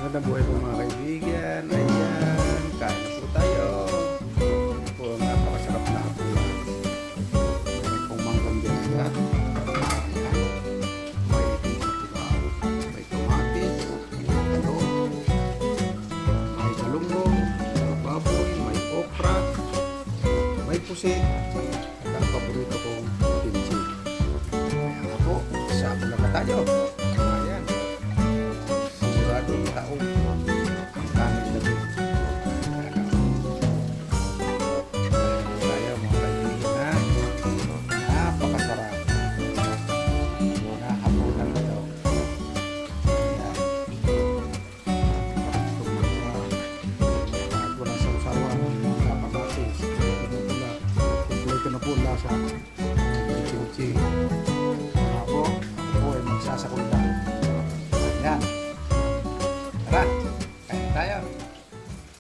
Magandang buhay po mga kaibigan. Ayan, kain na po tayo. Ito po, napakasarap na po. May pong manggang dyan. Ayan. May tomatis, may talong, may galunggong, may baboy, may okra, may pusit, at ang paborito kong kimchi. Ayan nga po, sabo na ba tayo? Ayan. Siguradong taong ang kanin na din. Tayo mga kaibigan, napakasarap. Nahapunan na daw. Ayan. Bago ng sausawan, mga kamatis, kompleto na po ang lasa. May kimchi. Ako po ay magsasakol na. Ayan. Tara, kain tayo.